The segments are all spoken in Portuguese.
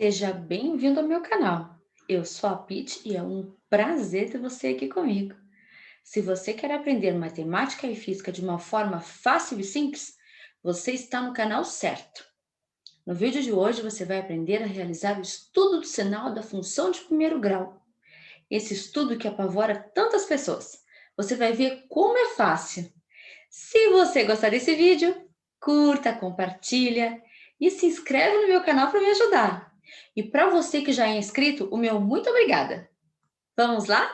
Seja bem-vindo ao meu canal. Eu sou a Pit e é um prazer ter você aqui comigo. Se você quer aprender matemática e física de uma forma fácil e simples, você está no canal certo. No vídeo de hoje você vai aprender a realizar o estudo do sinal da função de primeiro grau. Esse estudo que apavora tantas pessoas. Você vai ver como é fácil. Se você gostar desse vídeo, curta, compartilha e se inscreve no meu canal para me ajudar. E para você que já é inscrito, o meu muito obrigada. Vamos lá?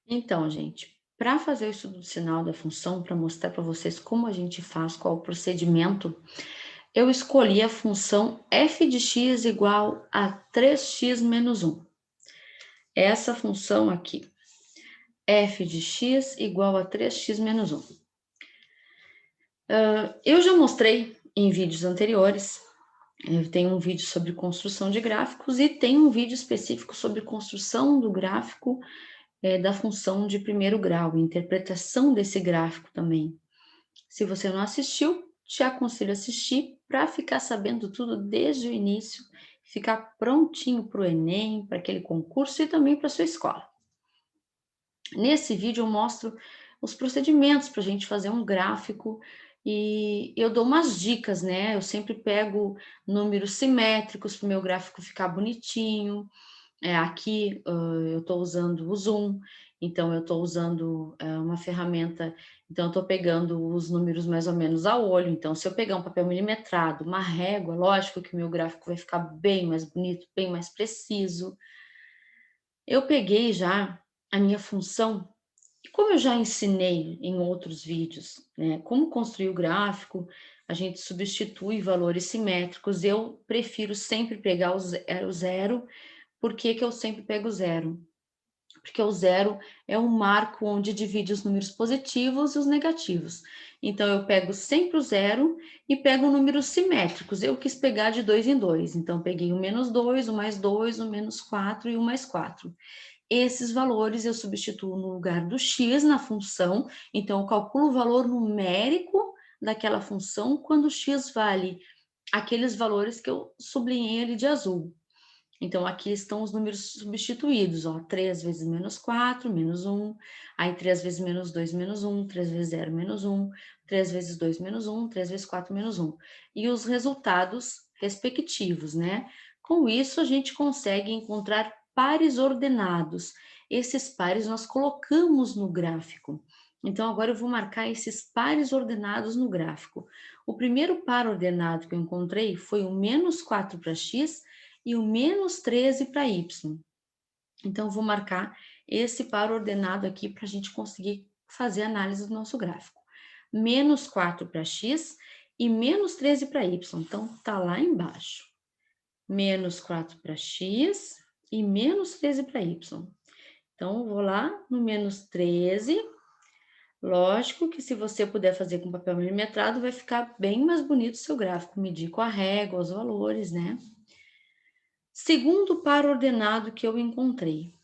Então, gente, para fazer o estudo do sinal da função, para mostrar para vocês como a gente faz, qual o procedimento, eu escolhi a função f de x igual a 3x menos 1. Essa função aqui, f de x igual a 3x menos 1. Eu já mostrei em vídeos anteriores, eu tenho um vídeo sobre construção de gráficos e tem um vídeo específico sobre construção do gráfico da função de primeiro grau, interpretação desse gráfico também. Se você não assistiu, te aconselho a assistir para ficar sabendo tudo desde o início, ficar prontinho para o Enem, para aquele concurso e também para a sua escola. Nesse vídeo eu mostro os procedimentos para a gente fazer um gráfico e eu dou umas dicas, né? Eu sempre pego números simétricos para o meu gráfico ficar bonitinho. Aqui eu estou usando o Zoom, então eu estou usando uma ferramenta, então eu estou pegando os números mais ou menos a olho. Então, se eu pegar um papel milimetrado, uma régua, lógico que o meu gráfico vai ficar bem mais bonito, bem mais preciso. Eu peguei já a minha função, e como eu já ensinei em outros vídeos, né, como construir o gráfico, a gente substitui valores simétricos, eu prefiro sempre pegar o zero. Por que que eu sempre pego zero? Porque o zero é um marco onde divide os números positivos e os negativos. Então, eu pego sempre o zero e pego números simétricos. Eu quis pegar de 2 em 2. Então, peguei o menos 2, o mais 2, o menos 4 e o mais 4. Esses valores eu substituo no lugar do x na função. Então, eu calculo o valor numérico daquela função quando x vale aqueles valores que eu sublinhei ali de azul. Então, aqui estão os números substituídos, ó, 3 vezes menos 4, menos 1, aí 3 vezes menos 2, menos 1, 3 vezes 0, menos 1, 3 vezes 2, menos 1, 3 vezes 4, menos 1. E os resultados respectivos, né? Com isso, a gente consegue encontrar pares ordenados. Esses pares nós colocamos no gráfico. Então, agora eu vou marcar esses pares ordenados no gráfico. O primeiro par ordenado que eu encontrei foi o menos 4 para x, e o menos 13 para y. Então, eu vou marcar esse par ordenado aqui para a gente conseguir fazer a análise do nosso gráfico. Menos 4 para x e menos 13 para y. Então, tá lá embaixo. Menos 4 para x e menos 13 para y. Então, eu vou lá no menos 13. Lógico que se você puder fazer com papel milimetrado, vai ficar bem mais bonito o seu gráfico. Medir com a régua os valores, né? Segundo par ordenado que eu encontrei,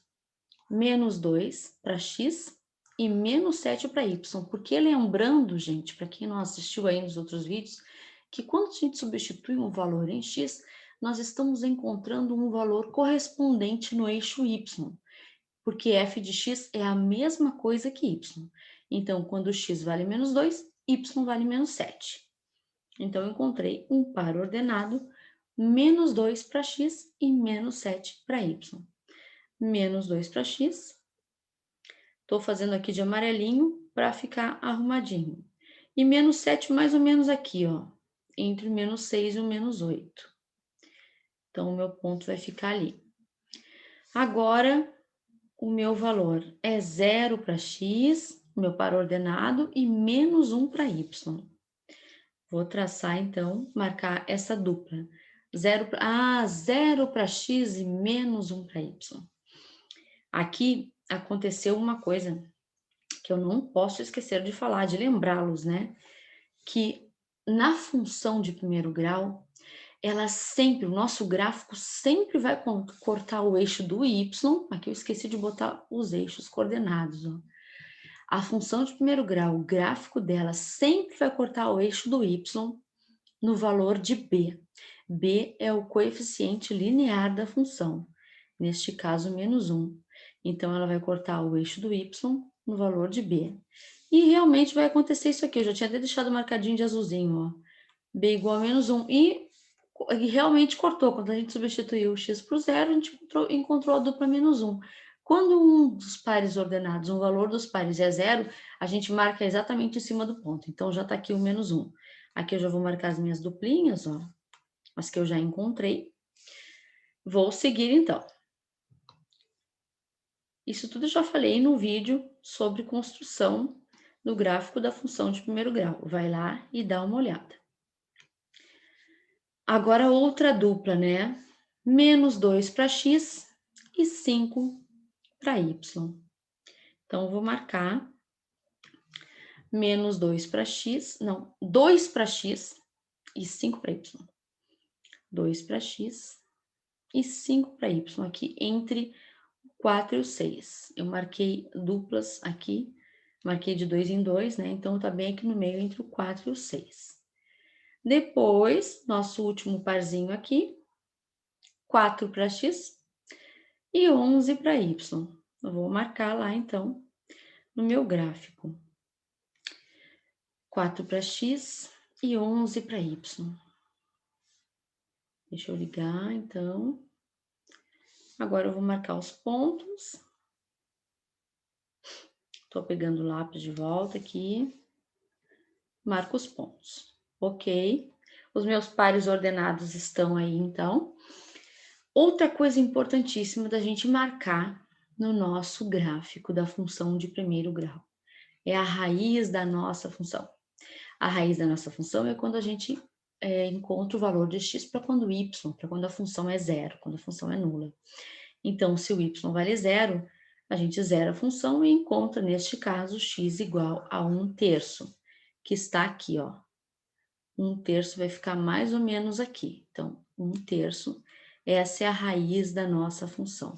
menos 2 para x e menos 7 para y. Porque lembrando, gente, para quem não assistiu aí nos outros vídeos, que quando a gente substitui um valor em x, nós estamos encontrando um valor correspondente no eixo y, porque f de x é a mesma coisa que y. Então, quando x vale menos 2, y vale menos 7. Então, eu encontrei um par ordenado menos 2 para x e menos 7 para y. Menos 2 para x. Estou fazendo aqui de amarelinho para ficar arrumadinho. E menos 7 mais ou menos aqui, ó, entre o menos 6 e o menos 8. Então, o meu ponto vai ficar ali. Agora, o meu valor é 0 para x, meu par ordenado, e menos 1 para y. Vou traçar, então, marcar essa dupla. 0 para x e menos 1 para y. Aqui aconteceu uma coisa que eu não posso esquecer de falar, de lembrá-los, né? Que na função de primeiro grau, ela sempre, o nosso gráfico sempre vai cortar o eixo do y. Aqui eu esqueci de botar os eixos coordenados, ó. A função de primeiro grau, o gráfico dela sempre vai cortar o eixo do y no valor de b. b é o coeficiente linear da função, neste caso, menos 1. Então, ela vai cortar o eixo do y no valor de b. E realmente vai acontecer isso aqui, eu já tinha até deixado marcadinho de azulzinho, ó. b igual a menos 1. E realmente cortou, quando a gente substituiu o x por zero, a gente encontrou a dupla menos 1. Quando um dos pares ordenados, um valor dos pares é zero, a gente marca exatamente em cima do ponto. Então, já está aqui o menos 1. Aqui eu já vou marcar as minhas duplinhas, ó, as que eu já encontrei. Vou seguir, então. Isso tudo eu já falei no vídeo sobre construção do gráfico da função de primeiro grau. Vai lá e dá uma olhada. Agora, outra dupla, né? Menos 2 para x e 5 para y. Então, eu vou marcar menos 2 para x, não, 2 para x e 5 para y. 2 para x e 5 para y, aqui entre o 4 e o 6. Eu marquei duplas aqui, marquei de 2 em 2, né? Então, tá bem aqui no meio entre o 4 e o 6. Depois, nosso último parzinho aqui, 4 para x e 11 para y. Eu vou marcar lá, então, no meu gráfico. 4 para x e 11 para y. Deixa eu ligar, então. Agora eu vou marcar os pontos. Tô pegando o lápis de volta aqui. Marco os pontos. Ok. Os meus pares ordenados estão aí, então. Outra coisa importantíssima da gente marcar no nosso gráfico da função de primeiro grau é a raiz da nossa função. A raiz da nossa função é quando a gente encontra o valor de x para quando y, para quando a função é zero, quando a função é nula. Então, se o y vale zero, a gente zera a função e encontra, neste caso, x igual a 1/3, que está aqui, ó. 1/3 vai ficar mais ou menos aqui. Então, 1/3, essa é a raiz da nossa função.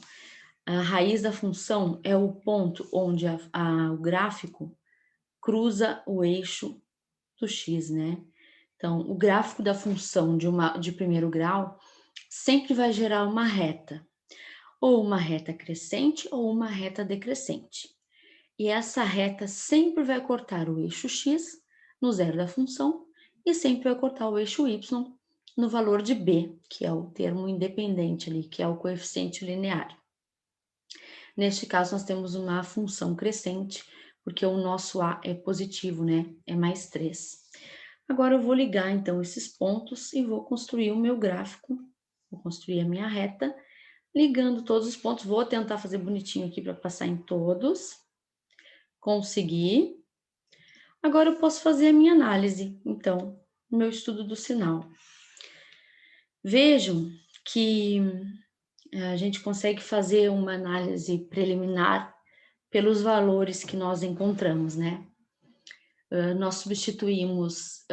A raiz da função é o ponto onde o gráfico cruza o eixo do x, né? Então, o gráfico da função de primeiro grau sempre vai gerar uma reta, ou uma reta crescente ou uma reta decrescente. E essa reta sempre vai cortar o eixo x no zero da função e sempre vai cortar o eixo y no valor de b, que é o termo independente ali, que é o coeficiente linear. Neste caso, nós temos uma função crescente, porque o nosso a é positivo, né? É mais 3. Agora eu vou ligar, então, esses pontos e vou construir o meu gráfico. Vou construir a minha reta, ligando todos os pontos. Vou tentar fazer bonitinho aqui para passar em todos. Consegui. Agora eu posso fazer a minha análise, então, no meu estudo do sinal. Vejam que a gente consegue fazer uma análise preliminar pelos valores que nós encontramos, né? Nós substituímos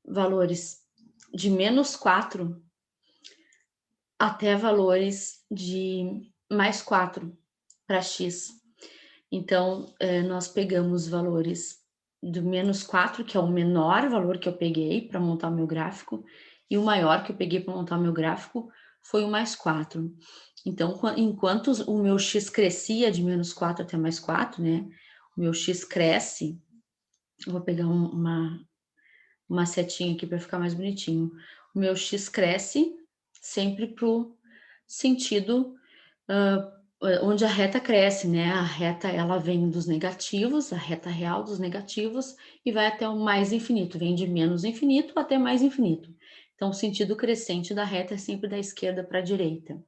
valores de menos 4 até valores de mais 4 para x. Então, nós pegamos valores do menos 4, que é o menor valor que eu peguei para montar o meu gráfico, e o maior que eu peguei para montar o meu gráfico foi o mais 4. Então, enquanto o meu x crescia de menos 4 até mais 4, né? O meu x cresce. Eu vou pegar uma setinha aqui para ficar mais bonitinho. O meu x cresce sempre para o sentido onde a reta cresce, né? A reta, ela vem dos negativos, a reta real dos negativos, e vai até o mais infinito, vem de menos infinito até mais infinito. Então, o sentido crescente da reta é sempre da esquerda para a direita.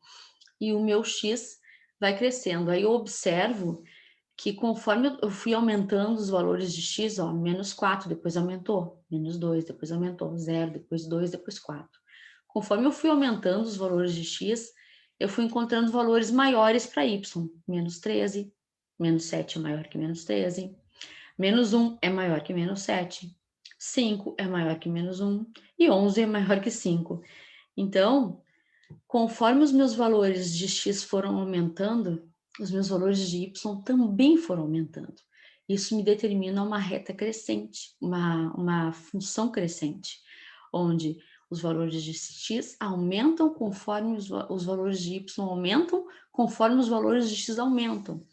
E o meu x vai crescendo. Aí eu observo que conforme eu fui aumentando os valores de x, ó, menos 4, depois aumentou, menos 2, depois aumentou, 0, depois 2, depois 4. Conforme eu fui aumentando os valores de x, eu fui encontrando valores maiores para y, menos 13, menos 7 é maior que menos 13, menos 1 é maior que menos 7, 5 é maior que menos 1 e 11 é maior que 5. Então, conforme os meus valores de x foram aumentando, os meus valores de y também foram aumentando. Isso me determina uma reta crescente, uma função crescente. onde os valores de x aumentam conforme os valores de y aumentam, conforme os valores de x aumentam.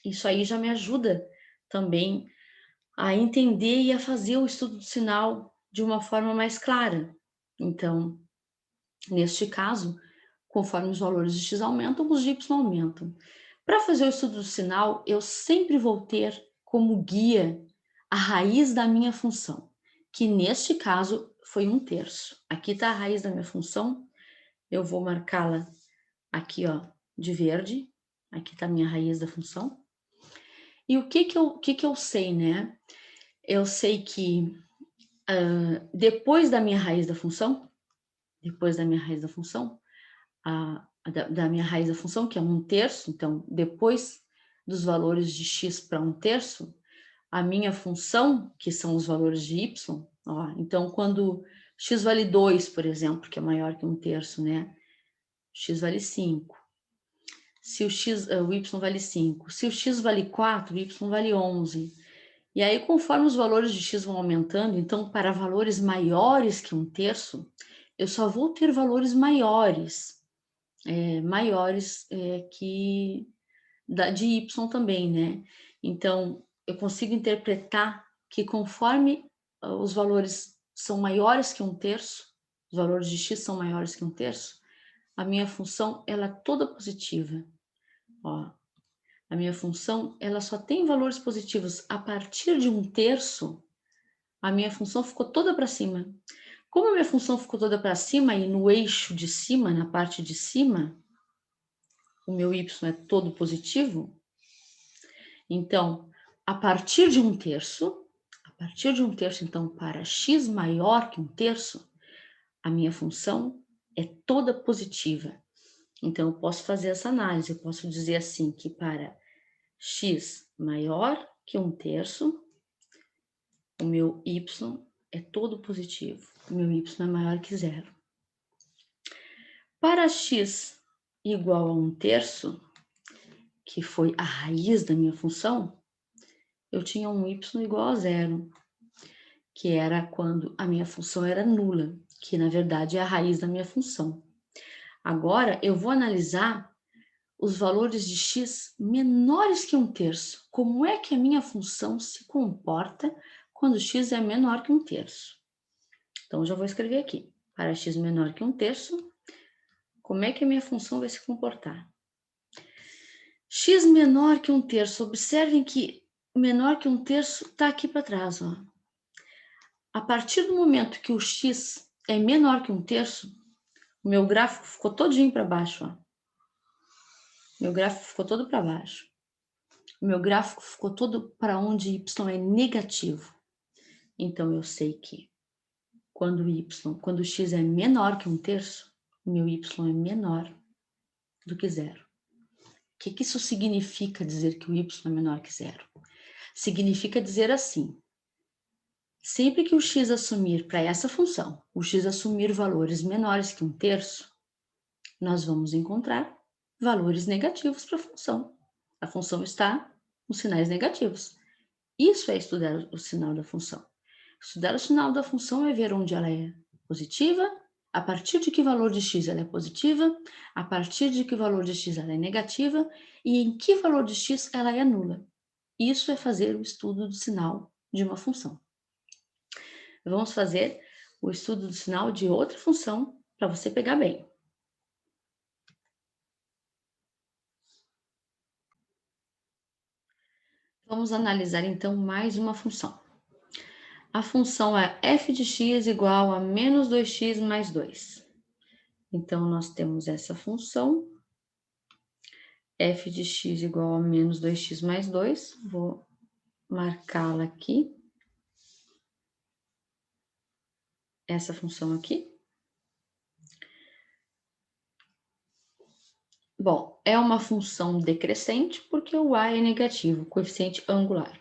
Isso aí já me ajuda também a entender e a fazer o estudo do sinal de uma forma mais clara. Então, neste caso, conforme os valores de x aumentam, os de y aumentam. Para fazer o estudo do sinal, eu sempre vou ter como guia a raiz da minha função, que neste caso foi 1/3. Aqui está a raiz da minha função, eu vou marcá-la aqui, ó, de verde. Aqui está a minha raiz da função. E o que eu sei, né? Eu sei que depois da minha raiz da função, da minha raiz da função, que é 1/3, então depois dos valores de x para 1/3, a minha função, que são os valores de y, ó, então quando x vale 2, por exemplo, que é maior que 1/3, né? X vale 5. Se o y vale 5. Se o x vale 4, o y vale 11. E aí, conforme os valores de x vão aumentando, então, para valores maiores que 1/3, eu só vou ter valores maiores que de y também, né? Então, eu consigo interpretar que conforme os valores são maiores que 1/3, os valores de x são maiores que 1/3, a minha função, ela é toda positiva. Ó, a minha função, ela só tem valores positivos a partir de 1/3, a minha função ficou toda para cima. Como a minha função ficou toda para cima e no eixo de cima, na parte de cima, o meu y é todo positivo, então, a partir de 1/3, então, para x maior que 1/3, a minha função é toda positiva. Então, eu posso fazer essa análise, eu posso dizer assim, que para x maior que 1/3, o meu y é todo positivo, o meu y é maior que 0. Para x igual a 1/3, que foi a raiz da minha função, eu tinha um y igual a 0, que era quando a minha função era nula, que na verdade é a raiz da minha função. Agora, eu vou analisar os valores de x menores que 1/3. Como é que a minha função se comporta quando x é menor que 1/3? Então, eu já vou escrever aqui. Para x menor que 1/3, como é que a minha função vai se comportar? X menor que 1/3. Observem que menor que 1/3 está aqui para trás, ó. A partir do momento que o x é menor que 1/3, o meu gráfico ficou todinho para baixo, ó. Meu gráfico ficou todo para baixo. O meu gráfico ficou todo para onde y é negativo. Então, eu sei que quando x é menor que 1/3, o meu y é menor do que 0. O que isso significa dizer que o y é menor que 0? Significa dizer assim: sempre que o x assumir para essa função, o x assumir valores menores que 1/3, nós vamos encontrar valores negativos para a função. A função está com sinais negativos. Isso é estudar o sinal da função. Estudar o sinal da função é ver onde ela é positiva, a partir de que valor de x ela é positiva, a partir de que valor de x ela é negativa e em que valor de x ela é nula. Isso é fazer o estudo do sinal de uma função. Vamos fazer o estudo do sinal de outra função para você pegar bem. Vamos analisar então mais uma função. A função é f de x igual a menos 2x mais 2. Então, nós temos essa função, f de x igual a menos 2x mais 2. Vou marcá-la aqui. Essa função aqui. Bom, é uma função decrescente porque o a é negativo, coeficiente angular.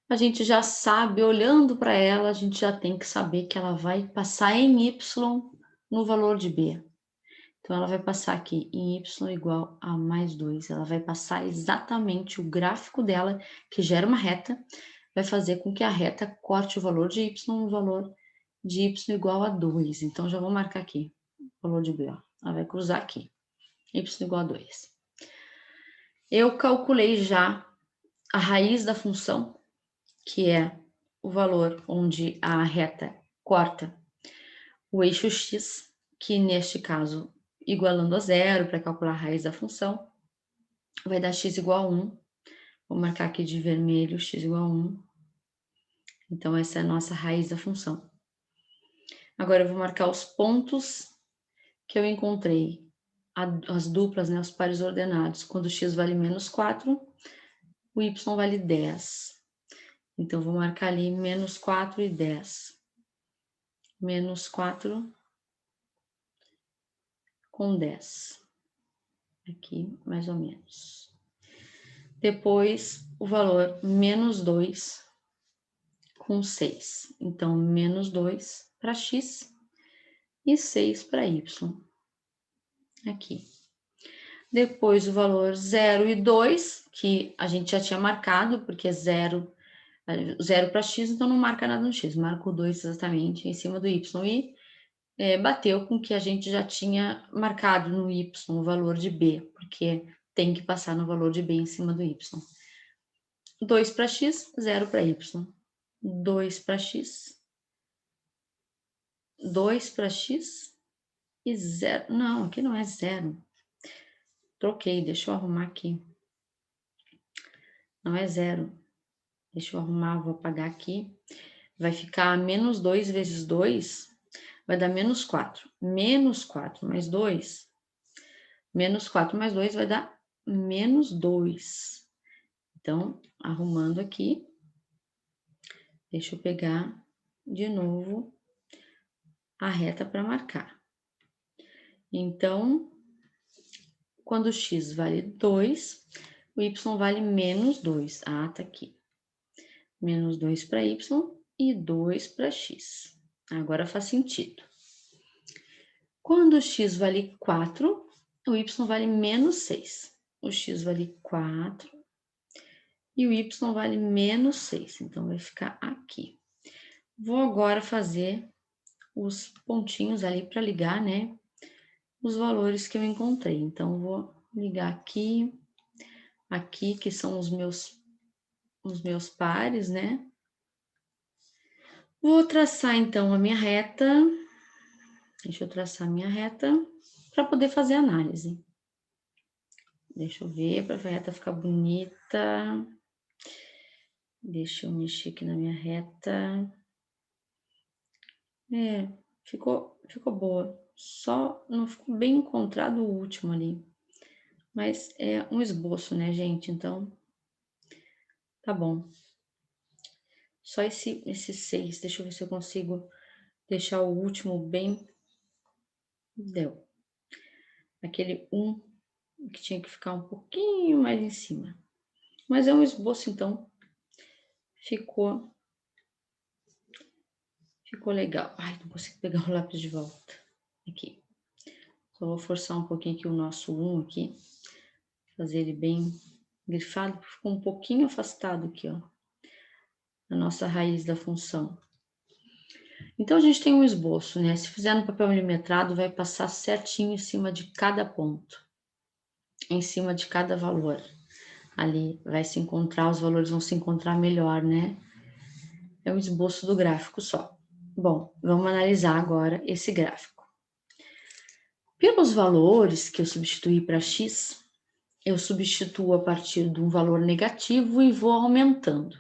A gente já sabe, olhando para ela, a gente já tem que saber que ela vai passar em y no valor de b. Então, ela vai passar aqui em y igual a mais 2. Ela vai passar exatamente o gráfico dela, que gera uma reta, vai fazer com que a reta corte o valor de y no valor de y igual a 2. Então, já vou marcar aqui o valor de b, ó. Ela vai cruzar aqui. Y igual a 2. Eu calculei já a raiz da função, que é o valor onde a reta corta o eixo x, que neste caso, igualando a zero para calcular a raiz da função, vai dar x igual a 1. Vou marcar aqui de vermelho, x igual a 1. Então, essa é a nossa raiz da função. Agora, eu vou marcar os pontos que eu encontrei, as duplas, né, os pares ordenados. Quando x vale menos 4, o y vale 10. Então, vou marcar ali menos 4 e 10. Menos 4 com 10. Aqui, mais ou menos. Depois, o valor menos 2 com 6. Então, menos 2 para x e 6 para y. Aqui. Depois, o valor 0 e 2, que a gente já tinha marcado, porque é 0 para x, então não marca nada no x. Marca o 2 exatamente em cima do y. E bateu com o que a gente já tinha marcado no y, o valor de b, porque tem que passar no valor de b em cima do y. 2 para x, 0 para y. 2 para x, 2 para x e 0. Não, aqui não é 0. Troquei, deixa eu arrumar aqui. Não é 0. Deixa eu arrumar, vou apagar aqui. Vai ficar menos 2 vezes 2, vai dar menos 4. Menos 4 mais 2. Menos 4 mais 2 vai dar menos 2. Então, arrumando aqui, deixa eu pegar de novo a reta para marcar. Então, quando x vale 2, o y vale menos 2. Ah, tá aqui. Menos 2 para y e 2 para x. Agora faz sentido. Quando x vale 4, o y vale menos 6. O x vale 4 e o y vale menos 6. Então, vai ficar aqui. Vou agora fazer os pontinhos ali para ligar, né? Os valores que eu encontrei. Então, vou ligar aqui, aqui, que são os meus pares, né? Vou traçar, então, a minha reta. Deixa eu traçar a minha reta para poder fazer a análise. Deixa eu ver, para a reta ficar bonita. Deixa eu mexer aqui na minha reta. Ficou boa. Só não ficou bem encontrado o último ali. Mas é um esboço, né, gente? Então, tá bom. Só esse 6. Deixa eu ver se eu consigo deixar o último bem. Deu. Aquele 1 que tinha que ficar um pouquinho mais em cima. Mas é um esboço, então. Ficou legal. Ai, não consigo pegar o lápis de volta. Aqui. Só vou forçar um pouquinho aqui o nosso 1 aqui. Fazer ele bem grifado. Ficou um pouquinho afastado aqui, ó. A nossa raiz da função. Então, a gente tem um esboço, né? Se fizer no papel milimetrado, vai passar certinho em cima de cada ponto. Em cima de cada valor. Ali vai se encontrar, os valores vão se encontrar melhor, né? É um esboço do gráfico só. Bom, vamos analisar agora esse gráfico. Pelos valores que eu substituí para x, eu substituo a partir de um valor negativo e vou aumentando.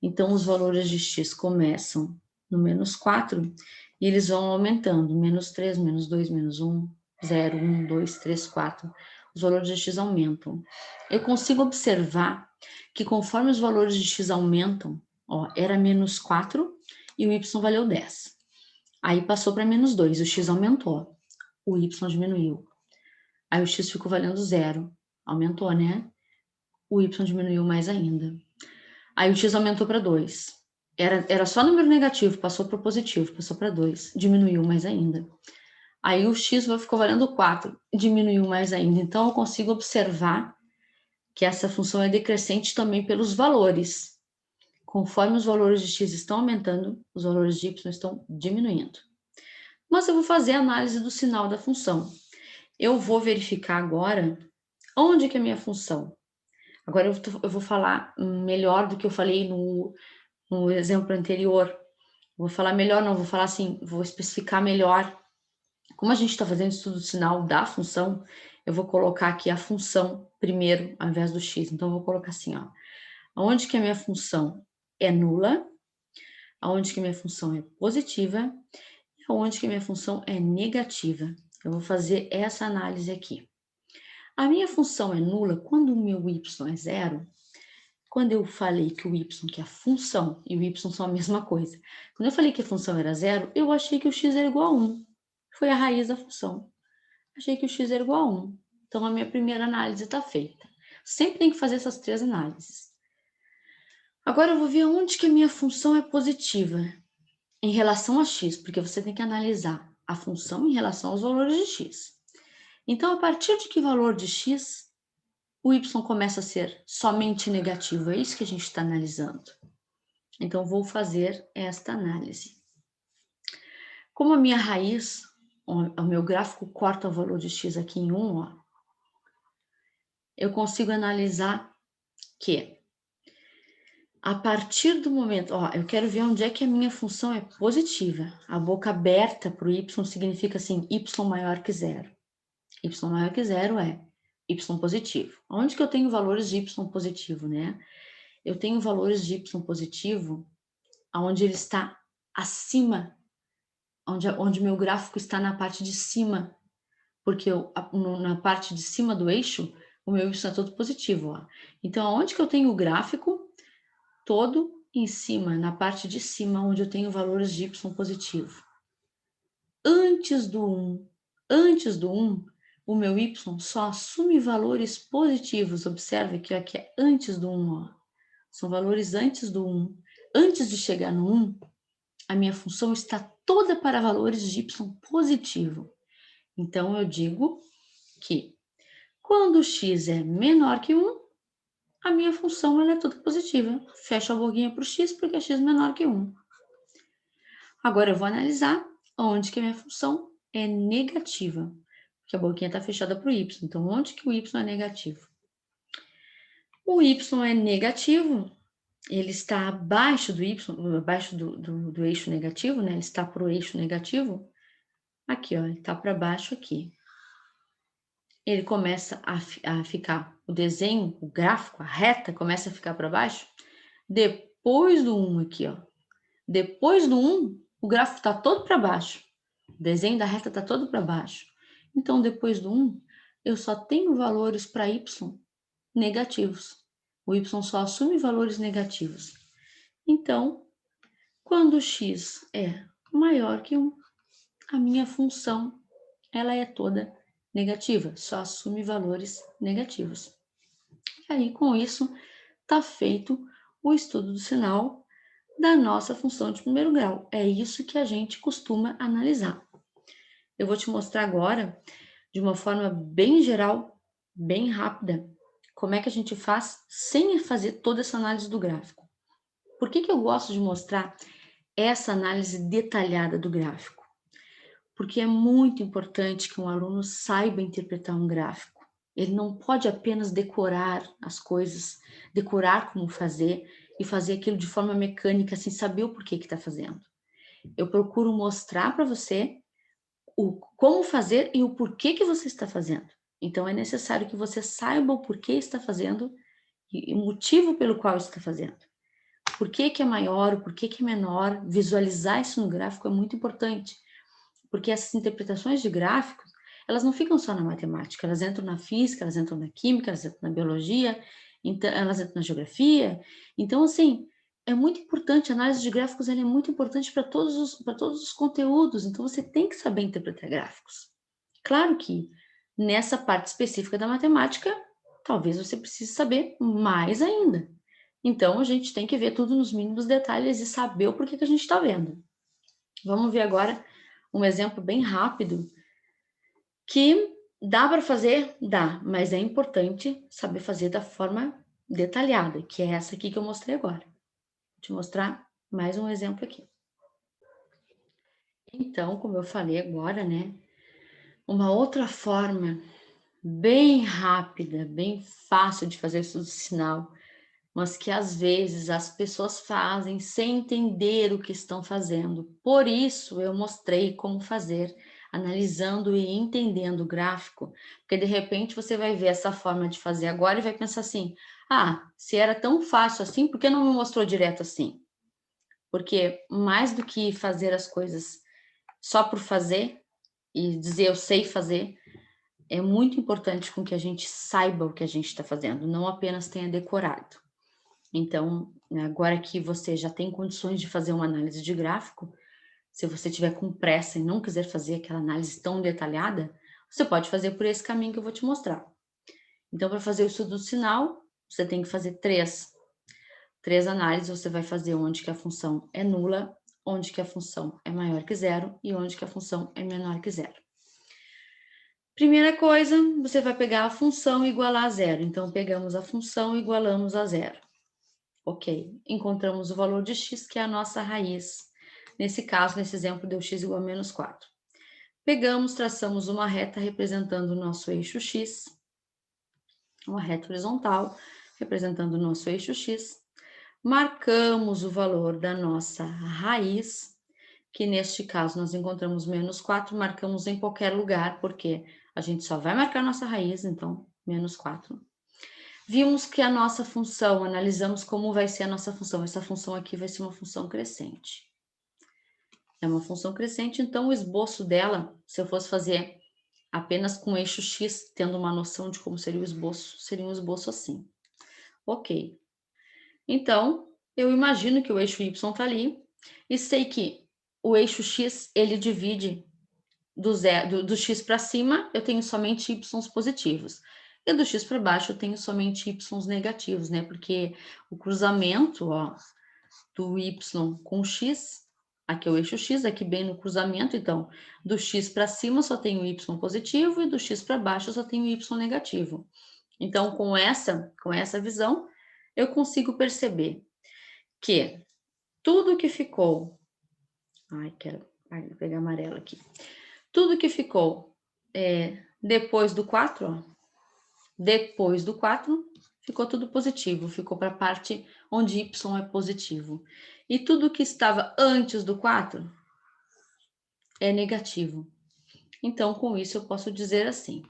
Então, os valores de x começam no menos 4 e eles vão aumentando. Menos 3, menos 2, menos 1, 0, 1, 2, 3, 4. Os valores de x aumentam. Eu consigo observar que conforme os valores de x aumentam, ó, era menos 4 e o y valeu 10. Aí passou para menos 2, o x aumentou, o y diminuiu. Aí o x ficou valendo 0, aumentou, né? O y diminuiu mais ainda. Aí o x aumentou para 2. Era só número negativo, passou para positivo, passou para 2, diminuiu mais ainda. Aí o x ficou valendo 4, diminuiu mais ainda. Então, eu consigo observar que essa função é decrescente também pelos valores. Conforme os valores de x estão aumentando, os valores de y estão diminuindo. Mas eu vou fazer a análise do sinal da função. Eu vou verificar agora onde que é a minha função. Agora eu vou falar melhor do que eu falei no exemplo anterior. Vou falar melhor, não, vou falar assim, vou especificar melhor. Como a gente está fazendo estudo do sinal da função, eu vou colocar aqui a função primeiro, ao invés do x. Então, eu vou colocar assim, ó. Onde que a minha função é nula, aonde que a minha função é positiva, e aonde que a minha função é negativa. Eu vou fazer essa análise aqui. A minha função é nula quando o meu y é zero. Quando eu falei que o y, que é a função, e o y são a mesma coisa. Quando eu falei que a função era zero, eu achei que o x era igual a 1. Foi a raiz da função. Achei que o x era igual a 1. Então, a minha primeira análise está feita. Sempre tem que fazer essas 3 análises. Agora, eu vou ver onde que a minha função é positiva em relação a x, porque você tem que analisar a função em relação aos valores de x. Então, a partir de que valor de x, o y começa a ser somente negativo? É isso que a gente está analisando. Então, vou fazer esta análise. Como a minha raiz, o meu gráfico corta o valor de x aqui em 1, ó, eu consigo analisar que a partir do momento, ó, eu quero ver onde é que a minha função é positiva. A boca aberta para o y significa assim, y maior que zero. Y maior que zero é y positivo. Onde que eu tenho valores de y positivo, né? Eu tenho valores de y positivo onde ele está acima, onde meu gráfico está na parte de cima, porque na parte de cima do eixo, o meu y é todo positivo, ó. Então, onde que eu tenho o gráfico? Todo em cima, na parte de cima, onde eu tenho valores de y positivo. Antes do 1, o meu y só assume valores positivos. Observe que aqui é antes do 1, ó. São valores antes do 1. Antes de chegar no 1, a minha função está toda para valores de y positivo. Então, eu digo que quando x é menor que 1, a minha função ela é toda positiva. Fecho a boquinha para o x, porque x é menor que 1. Agora, eu vou analisar onde que a minha função é negativa, porque a boquinha está fechada para o y. Então, onde que o y é negativo? O y é negativo, ele está abaixo do y, abaixo do eixo negativo, né? Ele está para o eixo negativo. Aqui, ó, ele está para baixo aqui. Ele começa a ficar, o desenho, o gráfico, a reta começa a ficar para baixo depois do 1 aqui, ó. Depois do 1, o gráfico está todo para baixo. O desenho da reta está todo para baixo. Então, depois do 1, eu só tenho valores para y negativos. O y só assume valores negativos. Então, quando x é maior que 1, a minha função ela é toda negativa, só assume valores negativos. E aí, com isso, está feito o estudo do sinal da nossa função de primeiro grau. É isso que a gente costuma analisar. Eu vou te mostrar agora, de uma forma bem geral, bem rápida, como é que a gente faz sem fazer toda essa análise do gráfico. Por que eu gosto de mostrar essa análise detalhada do gráfico? Porque é muito importante que um aluno saiba interpretar um gráfico. Ele não pode apenas decorar as coisas, decorar como fazer e fazer aquilo de forma mecânica, sem saber o porquê que está fazendo. Eu procuro mostrar para você como fazer e o porquê que você está fazendo. Então, é necessário que você saiba o porquê está fazendo e o motivo pelo qual está fazendo. Por que é maior, o porquê que é menor, visualizar isso no gráfico é muito importante. Porque essas interpretações de gráficos, elas não ficam só na matemática, elas entram na física, elas entram na química, elas entram na biologia, então, elas entram na geografia. Então, assim, é muito importante, a análise de gráficos é muito importante para todos os conteúdos, então você tem que saber interpretar gráficos. Claro que nessa parte específica da matemática, talvez você precise saber mais ainda. Então, a gente tem que ver tudo nos mínimos detalhes e saber o porquê que a gente está vendo. Vamos ver agora um exemplo bem rápido que dá para fazer? Dá, mas é importante saber fazer da forma detalhada, que é essa aqui que eu mostrei agora. Vou te mostrar mais um exemplo aqui. Então, como eu falei agora, né, uma outra forma bem rápida, bem fácil de fazer estudo sinal, mas que às vezes as pessoas fazem sem entender o que estão fazendo. Por isso eu mostrei como fazer, analisando e entendendo o gráfico, porque de repente você vai ver essa forma de fazer agora e vai pensar assim: ah, se era tão fácil assim, por que não me mostrou direto assim? Porque mais do que fazer as coisas só por fazer e dizer eu sei fazer, é muito importante com que a gente saiba o que a gente está fazendo, não apenas tenha decorado. Então, agora que você já tem condições de fazer uma análise de gráfico, se você tiver com pressa e não quiser fazer aquela análise tão detalhada, você pode fazer por esse caminho que eu vou te mostrar. Então, para fazer o estudo do sinal, você tem que fazer três análises. Você vai fazer onde que a função é nula, onde que a função é maior que zero e onde que a função é menor que zero. Primeira coisa, você vai pegar a função e igualar a zero. Então, pegamos a função e igualamos a zero. Ok, encontramos o valor de x, que é a nossa raiz. Nesse caso, nesse exemplo, deu x igual a menos 4. Pegamos, traçamos uma reta representando o nosso eixo x, uma reta horizontal representando o nosso eixo x. Marcamos o valor da nossa raiz, que neste caso nós encontramos menos 4, marcamos em qualquer lugar, porque a gente só vai marcar nossa raiz, então menos 4. Vimos que a nossa função, analisamos como vai ser a nossa função. Essa função aqui vai ser uma função crescente. É uma função crescente, então o esboço dela, se eu fosse fazer apenas com o eixo x, tendo uma noção de como seria o esboço, seria um esboço assim. Ok. Então, eu imagino que o eixo y está ali e sei que o eixo x, ele divide do x para cima, eu tenho somente y's positivos. E do x para baixo eu tenho somente y's negativos, né? Porque o cruzamento, ó, do y com x, aqui é o eixo x, aqui bem no cruzamento, então, do x para cima só tenho y positivo e do x para baixo só tenho y negativo. Então, com essa visão, eu consigo perceber que tudo que ficou... Ai, quero pegar amarelo aqui. Tudo que ficou depois do 4, ó, depois do 4, ficou tudo positivo, ficou para a parte onde y é positivo. E tudo que estava antes do 4 é negativo. Então, com isso, eu posso dizer assim,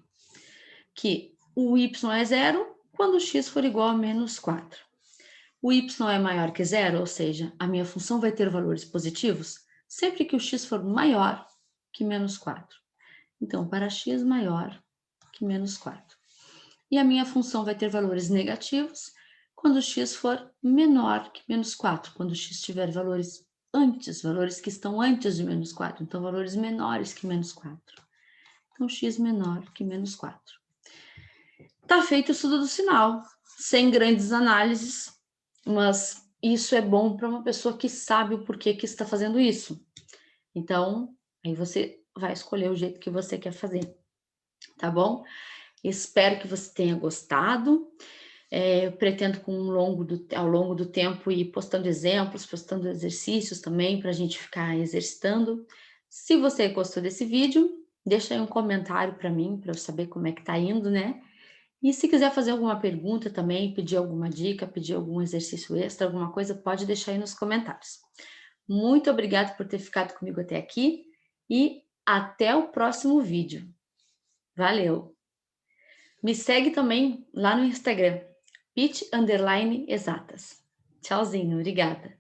que o y é zero quando x for igual a menos 4. O y é maior que zero, ou seja, a minha função vai ter valores positivos sempre que o x for maior que menos 4. Então, para x maior que menos 4. E a minha função vai ter valores negativos quando x for menor que menos 4, quando x tiver valores que estão antes de menos 4, então valores menores que menos 4. Então, x menor que menos 4. Tá feito o estudo do sinal, sem grandes análises, mas isso é bom para uma pessoa que sabe o porquê que está fazendo isso. Então, aí você vai escolher o jeito que você quer fazer, tá bom? Espero que você tenha gostado. Eu pretendo ao longo do tempo ir postando exemplos, postando exercícios também para a gente ficar exercitando. Se você gostou desse vídeo, deixa aí um comentário para mim, para eu saber como é que tá indo, né? E se quiser fazer alguma pergunta também, pedir alguma dica, pedir algum exercício extra, alguma coisa, pode deixar aí nos comentários. Muito obrigada por ter ficado comigo até aqui e até o próximo vídeo. Valeu! Me segue também lá no Instagram, pit_exatas. Tchauzinho, obrigada.